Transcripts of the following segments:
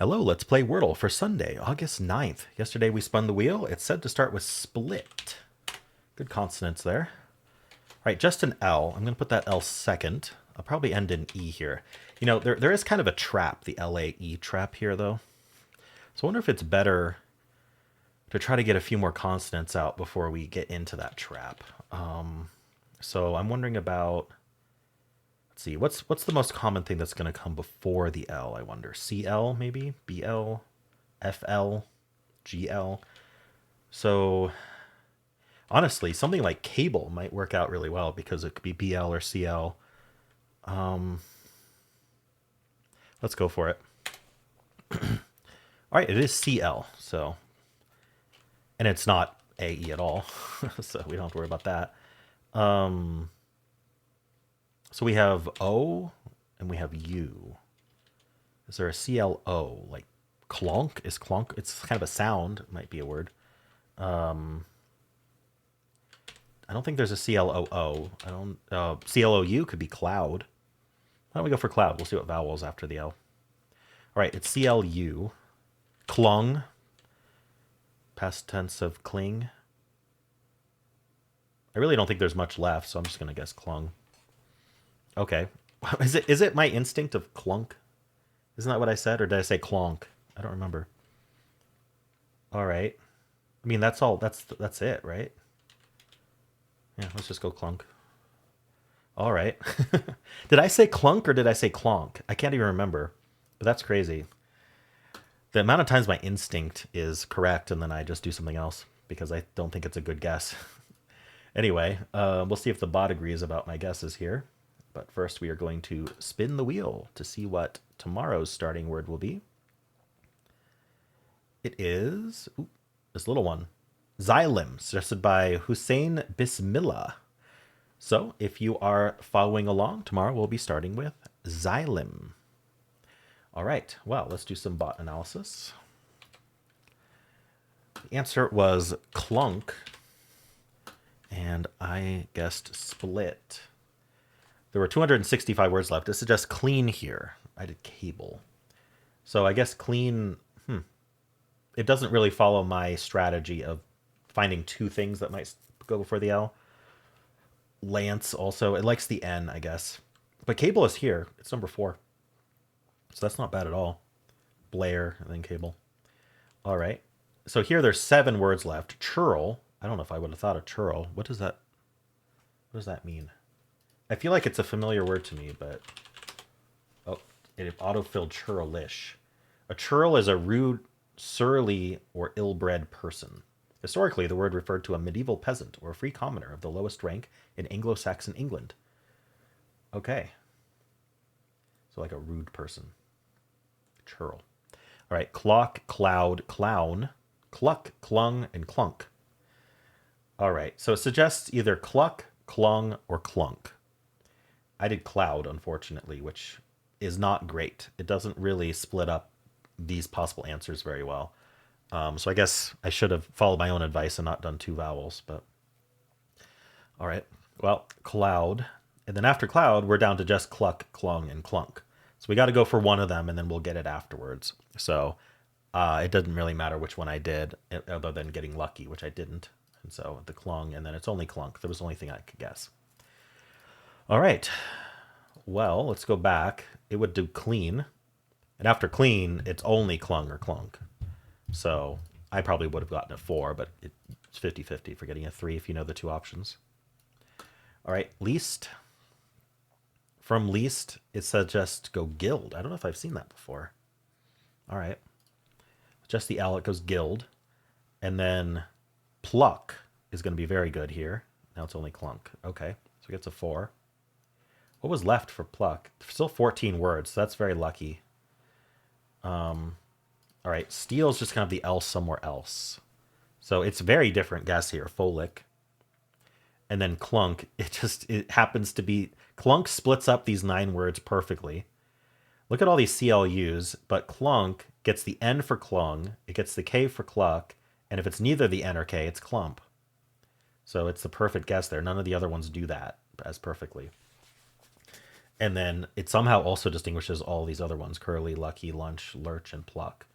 Hello, let's play Wordle for Sunday, August 9th. Yesterday we spun the wheel. It's said to start with split. Good consonants there. All right, just an L. I'm going to put that L second. I'll probably end in E here. You know, there is kind of a trap, the LAE trap here, though. So I wonder if it's better to try to get a few more consonants out before we get into that trap. So I'm wondering about... Let's see, what's the most common thing that's going to come before the L, I wonder? CL, maybe? BL? FL? GL? So, honestly, something like cable might work out really well because it could be BL or CL. Let's go for it. All right, it is CL, so... And it's not AE at all, so we don't have to worry about that. So we have O and we have U. Is there a CLO? Like clonk? Is clonk? It's kind of a sound. It might be a word. I don't think there's a CLOO. I don't. CLOU could be cloud. Why don't we go for cloud? We'll see what vowels after the L. All right, it's CLU. Clung. Past tense of cling. I really don't think there's much left, so I'm just gonna guess clung. Okay. Is it my instinct of clunk? Isn't that what I said? Or did I say clonk? I don't remember. All right. I mean, that's all. That's it, right? Yeah, let's just go clunk. All right. Did I say clunk or did I say clonk? I can't even remember. But that's crazy. The amount of times my instinct is correct and then I just do something else because I don't think it's a good guess. Anyway, we'll see if the bot agrees about my guesses here. But first we are going to spin the wheel to see what tomorrow's starting word will be. It is this little one. Xylem, suggested by Hussein Bismillah. So if you are following along, tomorrow we'll be starting with xylem. All right, well, let's do some bot analysis. The answer was clunk, and I guessed split. There were 265 words left. It suggests clean here. I did cable. So I guess clean, it doesn't really follow my strategy of finding two things that might go before the L. Lance also, it likes the N, I guess. But cable is here. It's number 4. So that's not bad at all. Blair, and then cable. All right. So here there's 7 words left. Churl. I don't know if I would have thought of churl. What does that mean? I feel like it's a familiar word to me, but... Oh, it autofilled churlish. A churl is a rude, surly, or ill-bred person. Historically, the word referred to a medieval peasant or a free commoner of the lowest rank in Anglo-Saxon England. Okay. So like a rude person. Churl. All right, clock, cloud, clown, cluck, clung, and clunk. All right, so it suggests either cluck, clung, or clunk. I did cloud, unfortunately, which is not great. It doesn't really split up these possible answers very well. So I guess I should have followed my own advice and not done 2 vowels, but... All right, well, cloud. And then after cloud, we're down to just cluck, clung, and clunk. So we got to go for one of them, and then we'll get it afterwards. So it doesn't really matter which one I did, other than getting lucky, which I didn't. And so the clung, and then it's only clunk. That was the only thing I could guess. All right. Well, let's go back. It would do clean. And after clean, it's only clung or clunk. So I probably would have gotten a 4, but it's 50-50 for getting a 3 if you know the 2 options. All right, least. From least, it said just go gild. I don't know if I've seen that before. All right. Just the L, it goes gild. And then pluck is going to be very good here. Now it's only clunk. Okay, so it gets a 4. What was left for pluck? Still 14 words, so that's very lucky. All right, steal is just kind of the L somewhere else. So it's very different guess here, folic. And then clunk, it happens to be... Clunk splits up these 9 words perfectly. Look at all these CLUs, but clunk gets the N for clung, it gets the K for cluck, and if it's neither the N or K, it's clump. So it's the perfect guess there. None of the other ones do that as perfectly. And then it somehow also distinguishes all these other ones: curly, lucky, lunch, lurch, and pluck.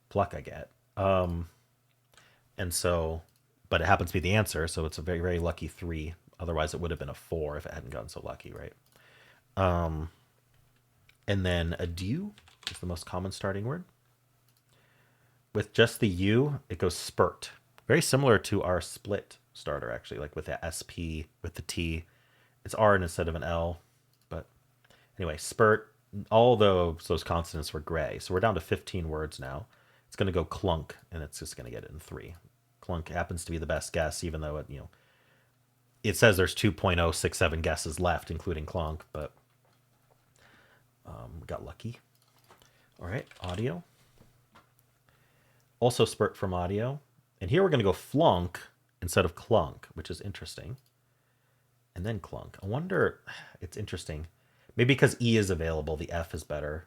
Pluck I get. And so, but it happens to be the answer, so it's a very, very lucky 3. Otherwise, it would have been a 4 if it hadn't gotten so lucky, right? And then adieu is the most common starting word. With just the U, it goes spurt. Very similar to our split starter, actually, like with the SP, with the T. It's R instead of an L. But anyway, spurt, all those consonants were gray. So we're down to 15 words now. It's going to go clunk, and it's just going to get it in 3. Clunk happens to be the best guess, even though it says there's 2.067 guesses left, including clunk, but got lucky. All right, audio. Also spurt from audio. And here we're going to go flunk instead of clunk, which is interesting. And then clunk. I wonder, it's interesting. Maybe because E is available, the F is better.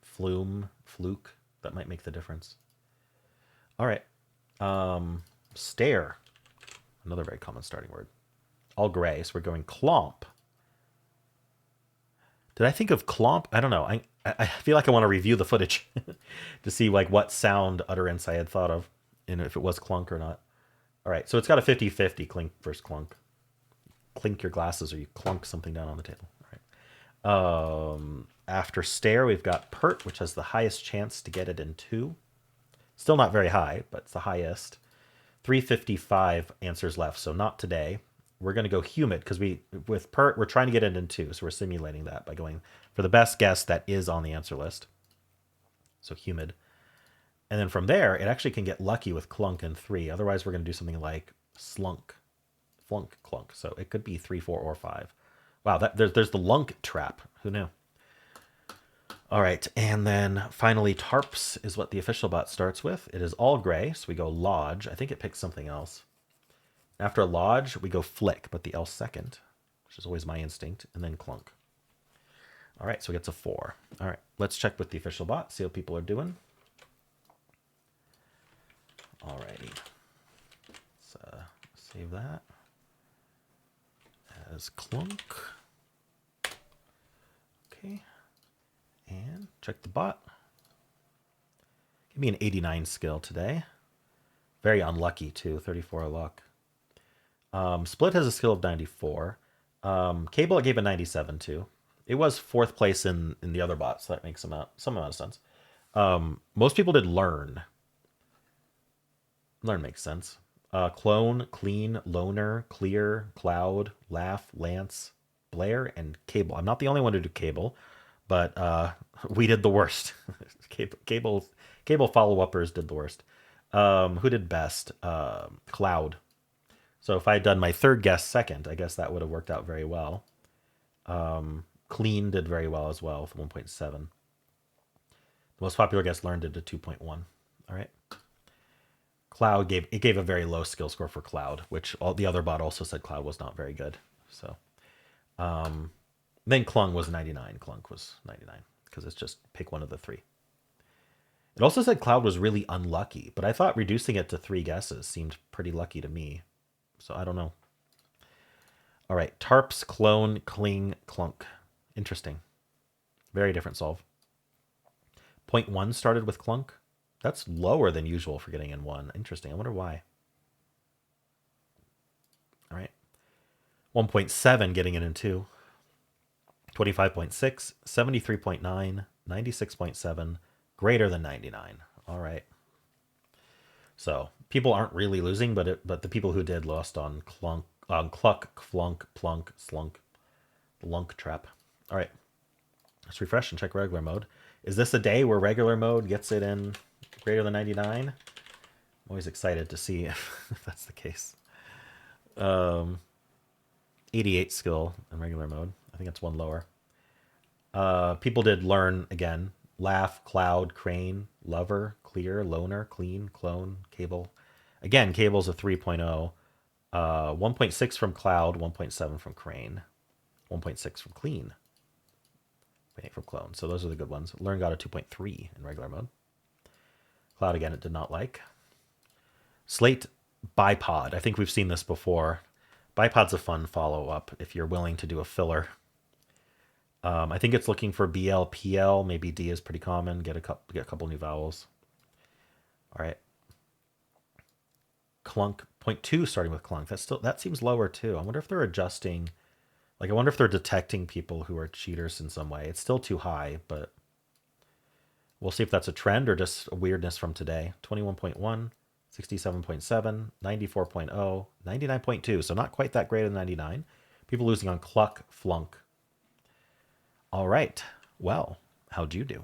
Flume, fluke, that might make the difference. All right. Stare, another very common starting word. All gray, so we're going clomp. Did I think of clomp? I don't know. I feel like I want to review the footage to see like what sound utterance I had thought of and if it was clunk or not. All right, so it's got a 50-50 clink versus clunk. Clink your glasses or you clunk something down on the table. All right. After stare, we've got pert, which has the highest chance to get it in 2. Still not very high, but it's the highest. 355 answers left, so not today. We're going to go humid because with pert, we're trying to get it in 2. So we're simulating that by going for the best guess that is on the answer list. So humid. And then from there, it actually can get lucky with clunk in 3. Otherwise, we're going to do something like slunk, flunk, clunk. So it could be 3, 4, or 5. Wow, there's the lunk trap. Who knew? All right, and then finally, tarps is what the official bot starts with. It is all gray, so we go lodge. I think it picks something else. After lodge, we go flick, but the L second, which is always my instinct, and then clunk. All right, so it gets a 4. All right, let's check with the official bot, see how people are doing. All righty. Let's save that as clunk. Okay. And check the bot. Give me an 89 skill today. Very unlucky too, 34 luck. Split has a skill of 94. Cable, I gave a 97 to. It was 4th place in the other bot, so that makes some amount of sense. Most people did learn. Learn makes sense. Clone, clean, loner, clear, cloud, laugh, lance, Blair, and cable. I'm not the only one to do cable, but we did the worst. Cable follow-uppers did the worst. Who did best? Cloud. So if I had done my 3rd guess second, I guess that would have worked out very well. Clean did very well as well with 1.7. The most popular guess learned did a 2.1. All right. Cloud gave a very low skill score for Cloud, which all the other bot also said Cloud was not very good. So then Clung was 99. Clunk was 99 because it's just pick one of the 3. It also said Cloud was really unlucky, but I thought reducing it to 3 guesses seemed pretty lucky to me. So I don't know. All right, tarps, clone, cling, clunk. Interesting. Very different solve. 0.1 started with clunk. That's lower than usual for getting in 1. Interesting. I wonder why. All right. 1.7 getting it in 2. 25.6, 73.9, 96.7, greater than 99. All right. So people aren't really losing, but the people who did lost on clunk, cluck, flunk, plunk, slunk, the lunk trap. All right. Let's refresh and check regular mode. Is this a day where regular mode gets it in greater than 99? I'm always excited to see if that's the case. 88 skill in regular mode. I think that's 1 lower. People did learn again. Laugh, cloud, crane, lover, clear, loner, clean, clone, cable. Again, cable's a 3.0. 1.6 from cloud, 1.7 from crane, 1.6 from clean, 0.8 from clone. So those are the good ones. Learn got a 2.3 in regular mode. Cloud, again, it did not like. Slate bipod. I think we've seen this before. Bipod's a fun follow-up if you're willing to do a filler. I think it's looking for BL, PL. Maybe D is pretty common. Get a couple new vowels. All right. Clunk, 0.2 starting with clunk. That seems lower too. I wonder if they're adjusting. Like, I wonder if they're detecting people who are cheaters in some way. It's still too high, but we'll see if that's a trend or just a weirdness from today. 21.1, 67.7, 94.0, 99.2. So not quite that great in 99. People losing on cluck, flunk. All right. Well, how'd you do?